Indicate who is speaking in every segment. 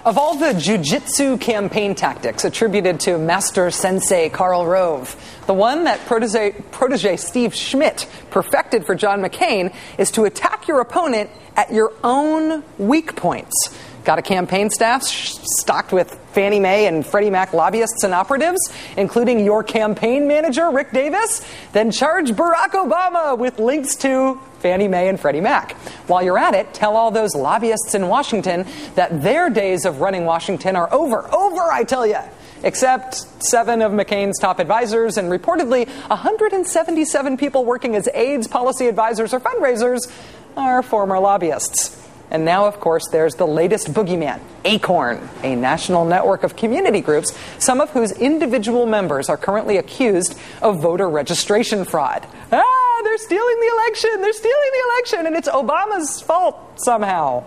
Speaker 1: Of all the jiu-jitsu campaign tactics attributed to Master Sensei Karl Rove, the one that protege Steve Schmidt perfected for John McCain is to attack your opponent at your own weak points. Got a campaign staff stocked with Fannie Mae and Freddie Mac lobbyists and operatives, including your campaign manager, Rick Davis? Then charge Barack Obama with links to Fannie Mae and Freddie Mac. While you're at it, tell all those lobbyists in Washington that their days of running Washington are over, I tell you. Except 7 of McCain's top advisors and reportedly 177 people working as aides, policy advisors, or fundraisers are former lobbyists. And now, of course, there's the latest boogeyman, Acorn, a national network of community groups, some of whose individual members are currently accused of voter registration fraud. They're stealing the election, and it's Obama's fault somehow.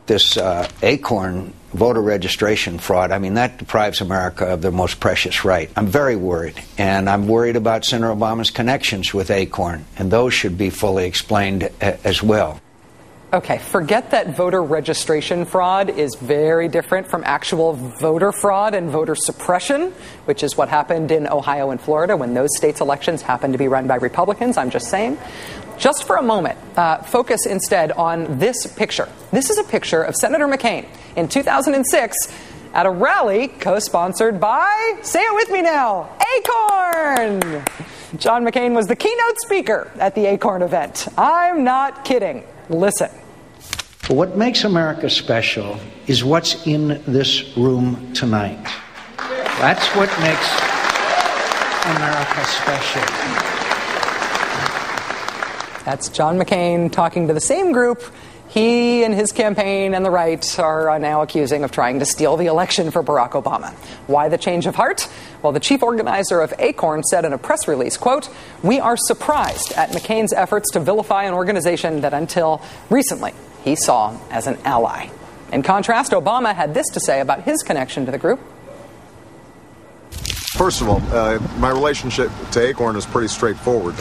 Speaker 2: This Acorn voter registration fraud, I mean, that deprives America of their most precious right. I'm very worried, and I'm worried about Senator Obama's connections with Acorn, and those should be fully explained as well.
Speaker 1: Okay, forget that voter registration fraud is very different from actual voter fraud and voter suppression, which is what happened in Ohio and Florida when those states' elections happened to be run by Republicans. I'm just saying. Just for a moment, focus instead on this picture. This is a picture of Senator McCain in 2006 at a rally co-sponsored by, say it with me now, Acorn! John McCain was the keynote speaker at the Acorn event. I'm not kidding. Listen.
Speaker 2: What makes America special is what's in this room tonight. That's what makes America special.
Speaker 1: That's John McCain talking to the same group he and his campaign and the right are now accusing of trying to steal the election for Barack Obama. Why the change of heart? Well, the chief organizer of Acorn said in a press release, quote, "We are surprised at McCain's efforts to vilify an organization that until recently he saw as an ally." In contrast, Obama had this to say about his connection to the group.
Speaker 3: First of all, my relationship to Acorn is pretty straightforward.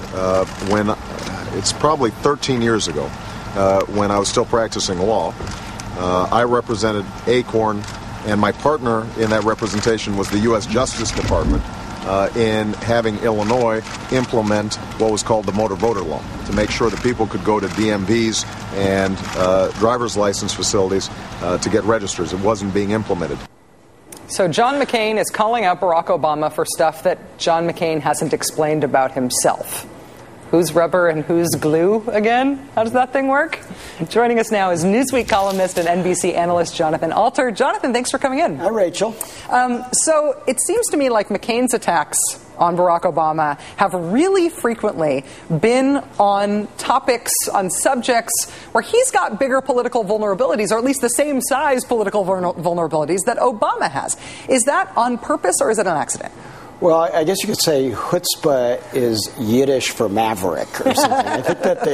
Speaker 3: It's probably 13 years ago, when I was still practicing law, I represented Acorn, and my partner in that representation was the U.S. Justice Department in having Illinois implement what was called the motor voter law to make sure that people could go to DMVs and driver's license facilities to get registers. It wasn't being implemented.
Speaker 1: So John McCain is calling out Barack Obama for stuff that John McCain hasn't explained about himself. Who's rubber and who's glue again? How does that thing work? Joining us now is Newsweek columnist and NBC analyst Jonathan Alter. Jonathan, thanks for coming in.
Speaker 4: Hi, Rachel.
Speaker 1: So it seems to me like McCain's attacks on Barack Obama have really frequently been on topics, on subjects where he's got bigger political vulnerabilities, or at least the same size political vulnerabilities that Obama has. Is that on purpose or is it an accident?
Speaker 4: Well, I guess you could say chutzpah is Yiddish for maverick or something. I think that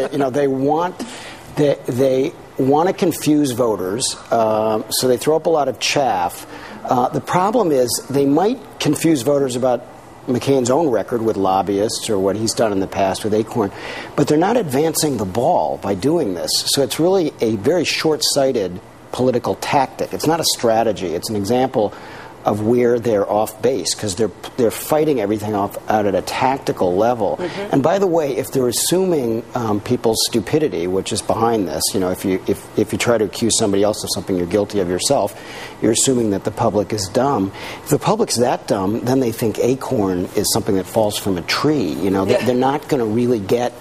Speaker 4: they want to confuse voters, so they throw up a lot of chaff. The problem is they might confuse voters about McCain's own record with lobbyists or what he's done in the past with Acorn, but they're not advancing the ball by doing this. So it's really a very short-sighted political tactic. It's not a strategy. It's an example of where they're off base, because they're fighting everything out at a tactical level. Mm-hmm. And by the way, if they're assuming people's stupidity, which is behind this, if you try to accuse somebody else of something you're guilty of yourself, you're assuming that the public is dumb. If the public's that dumb, then they think Acorn is something that falls from a tree. They're not going to really get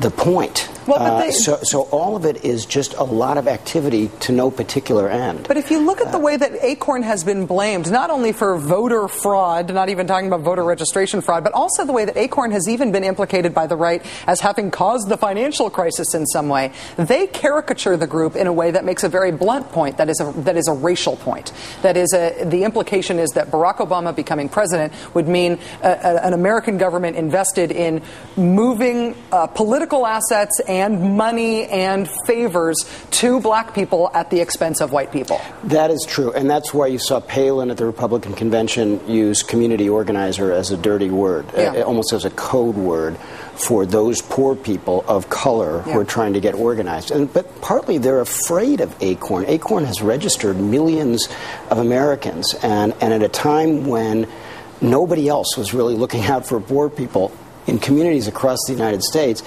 Speaker 4: the point. Well, so all of it is just a lot of activity to no particular end.
Speaker 1: But if you look at the way that Acorn has been blamed, not only for voter fraud, not even talking about voter registration fraud, but also the way that Acorn has even been implicated by the right as having caused the financial crisis in some way, they caricature the group in a way that makes a very blunt point, that is a racial point. That is, the implication is that Barack Obama becoming president would mean an American government invested in moving political assets and money and favors to black people at the expense of white people.
Speaker 4: That is true, and that's why you saw Palin at the Republican convention use community organizer as a dirty word, almost as a code word for those poor people of color who are trying to get organized. But partly they're afraid of Acorn. Acorn has registered millions of Americans, and at a time when nobody else was really looking out for poor people in communities across the United States,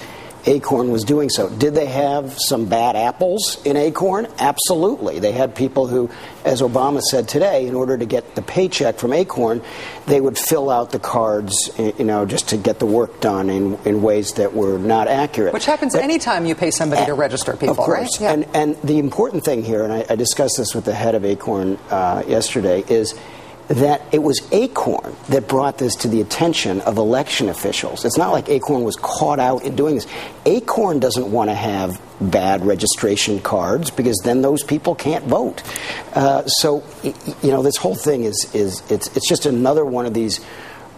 Speaker 4: Acorn was doing so. Did they have some bad apples in Acorn? Absolutely. They had people who, as Obama said today, in order to get the paycheck from Acorn, they would fill out the cards, just to get the work done in ways that were not accurate.
Speaker 1: Which happens anytime you pay somebody to register people,
Speaker 4: of course.
Speaker 1: Right? Yeah.
Speaker 4: And the important thing here, and I discussed this with the head of Acorn yesterday, is that it was Acorn that brought this to the attention of election officials. It's not like Acorn was caught out in doing this. Acorn doesn't want to have bad registration cards because then those people can't vote. So this whole thing it's just another one of these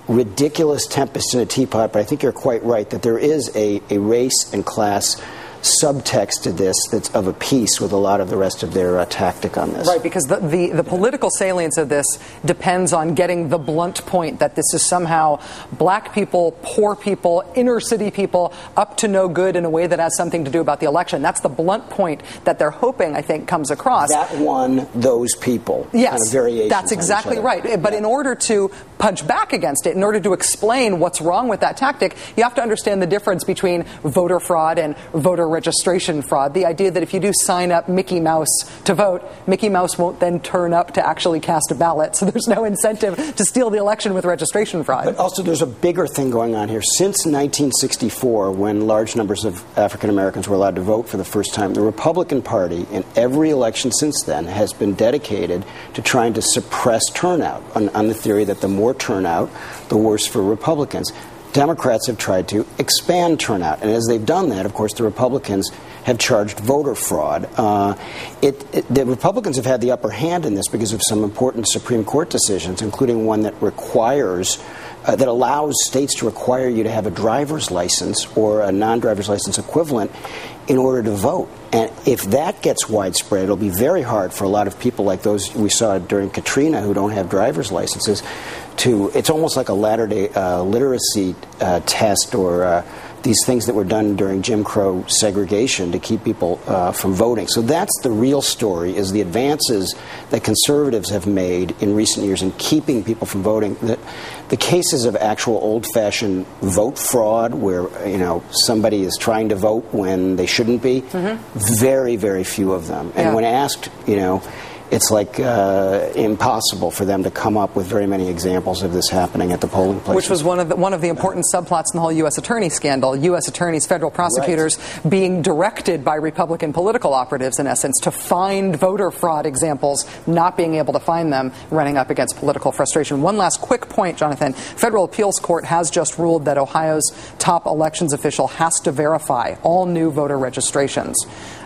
Speaker 4: ridiculous tempests in a teapot, but I think you're quite right that there is a race and class subtext to this that's of a piece with a lot of the rest of their tactic on this.
Speaker 1: Right, because the political salience of this depends on getting the blunt point that this is somehow black people, poor people, inner city people up to no good in a way that has something to do about the election. That's the blunt point that they're hoping, I think, comes across.
Speaker 4: That won those people.
Speaker 1: Yes,
Speaker 4: kind of variations
Speaker 1: that's exactly right. But in order to punch back against it, in order to explain what's wrong with that tactic, you have to understand the difference between voter fraud and voter registration fraud. The idea that if you do sign up Mickey Mouse to vote, Mickey Mouse won't then turn up to actually cast a ballot. So there's no incentive to steal the election with registration fraud.
Speaker 4: But also there's a bigger thing going on here. Since 1964, when large numbers of African Americans were allowed to vote for the first time, the Republican Party in every election since then has been dedicated to trying to suppress turnout on the theory that the more turnout, the worse for Republicans. Democrats have tried to expand turnout, and as they've done that, of course, the Republicans have charged voter fraud. The Republicans have had the upper hand in this because of some important Supreme Court decisions, including one that that allows states to require you to have a driver's license or a non-driver's license equivalent in order to vote. And if that gets widespread, it'll be very hard for a lot of people like those we saw during Katrina who don't have driver's licenses it's almost like a latter-day literacy test or these things that were done during Jim Crow segregation to keep people from voting. So that's the real story, is the advances that conservatives have made in recent years in keeping people from voting. The cases of actual old-fashioned vote fraud where, somebody is trying to vote when they shouldn't be, very, very few of them. And when asked, it's like impossible for them to come up with very many examples of this happening at the polling places.
Speaker 1: Which was one of the important subplots in the whole U.S. attorney scandal. U.S. attorneys, federal prosecutors being directed by Republican political operatives, in essence, to find voter fraud examples, not being able to find them, running up against political frustration. One last quick point, Jonathan. Federal appeals court has just ruled that Ohio's top elections official has to verify all new voter registrations.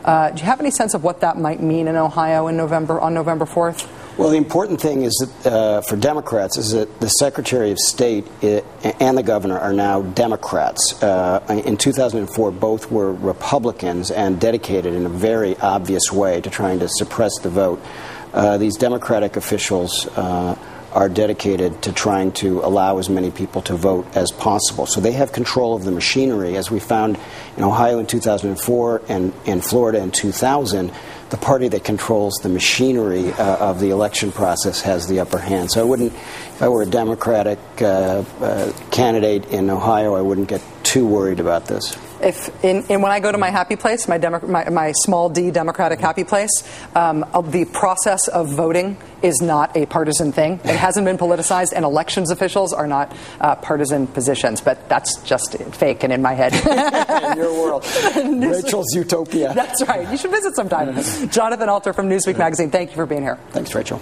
Speaker 1: Do you have any sense of what that might mean in Ohio on November 4th?
Speaker 4: Well, the important thing is that for Democrats is that the Secretary of State and the governor are now Democrats. In 2004, both were Republicans and dedicated in a very obvious way to trying to suppress the vote. These Democratic officials are dedicated to trying to allow as many people to vote as possible. So they have control of the machinery. As we found in Ohio in 2004 and in Florida in 2000, the party that controls the machinery of the election process has the upper hand. So if I were a Democratic candidate in Ohio, I wouldn't get too worried about this.
Speaker 1: When I go to my happy place, my small d Democratic happy place, the process of voting is not a partisan thing. It hasn't been politicized, and elections officials are not partisan positions. But that's just fake and in my head.
Speaker 4: In your world. Rachel's utopia.
Speaker 1: That's right. You should visit sometime. Jonathan Alter from Newsweek magazine, thank you for being here.
Speaker 4: Thanks, Rachel.